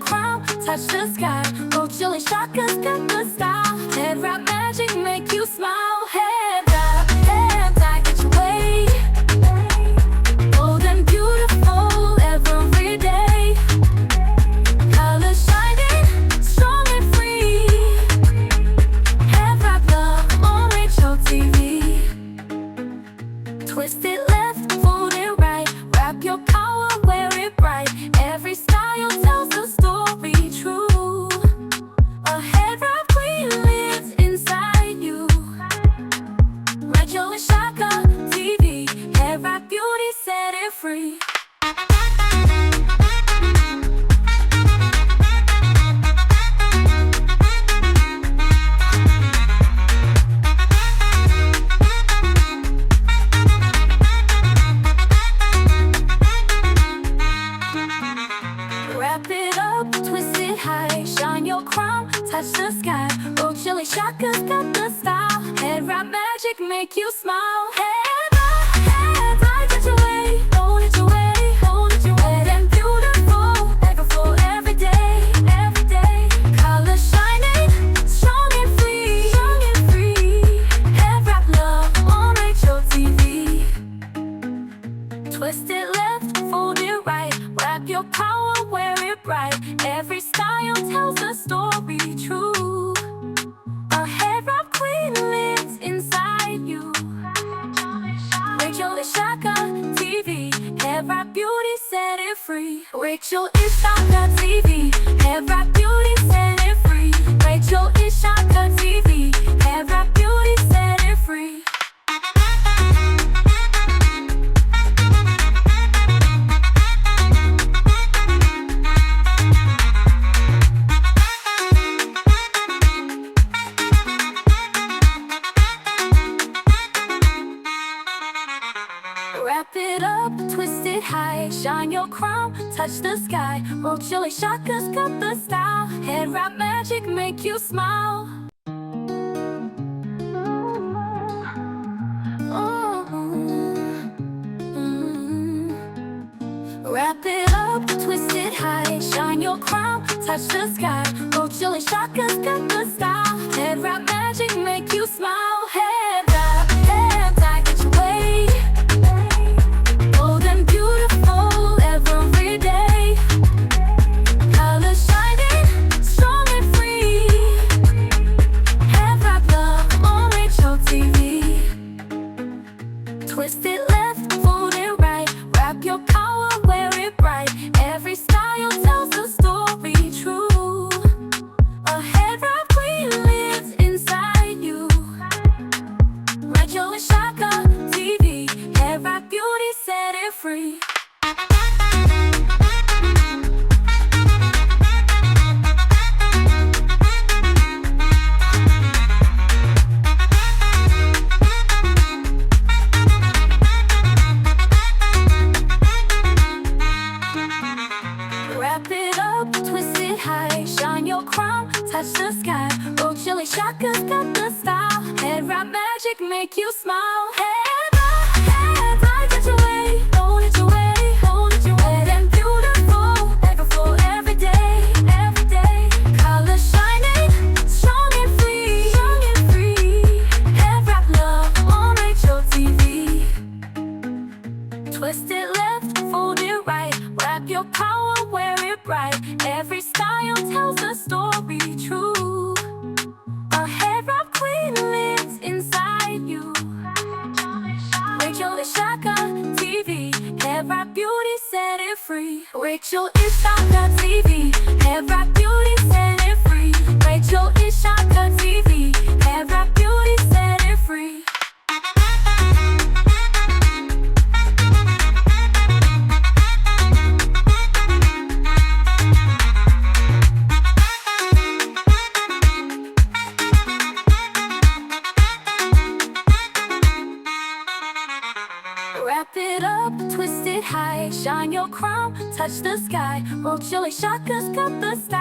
crown, touch the sky. Roll chilly shakas, got the style. Head wrap magic, make you smile. Head wrap, head tie, get your way. Bold and beautiful every day. Colors shining, strong and free. Head wrap love on HOTV. Twist it left, fold it right. Wrap your power, wear it bright. Every style tells a story true. A head wrap queen lives inside you. Rachel and Shaka TV. Head wrap beauty, set it free. Wrap it up, twist it high. Shine your crown, touch the sky. Roll chilly shakas, got the style. Head wrap magic, make you smile. Head wrap, get your way. Hold it your way, hold it your way. And beautiful, every day, every day. Colors shining, strong and free, strong and free. Head wrap love on HOTV. Twist it left, fold it right. Wrap your power, wear it bright. Every style tells a story true. A head wrap queen lives inside you. Rachel is Shaka TV. Head wrap beauty, set it free. Rachel is Shaka TV. Head wrap beauty, set it free. Rachel is Shaka TV. Head wrap beauty, set it free. Wrap it up, twist it high. Shine your crown, touch the sky. Roll chilly shakas, got the style. Head wrap magic, make you smile. Wrap it up, twist it high. Shine your crown, touch the sky. Roll chilly shakas, got the style. Head wrap magic, make you smile. Head wrap, head tie, get your way. Bold and beautiful every day. Colors shining, strong and free. Head wrap love on HOTV. Twist it left, fold it right. Wrap your power, wear it bright. Every style tells a story true. A head wrap queen lives inside you. Rachel and Shaka TV. Head wrap beauty, set it free. Wrap it up, twist it high. Shine your crown, touch the sky. Roll chilly shakas, got the style. Head wrap magic, make you smile. Head wrap, get your way. Hold it your way, hold it your way. And beautiful, every day, every day. Colors shining, strong and free, strong and free. Head wrap love on HOTV. Twist it left, fold it right. Wrap your power, wear it bright. Every style tells a story true. A head wrap queen lives inside you. Rachel is Shaka TV. Head wrap beauty, set it free. Rachel is Shaka TV. Head wrap beauty, set it free. Rachel is Shaka TV. Head wrap beauty, set it free. Wrap it up, twist it high. Shine your crown, touch the sky. Roll chilly shakas, got the style.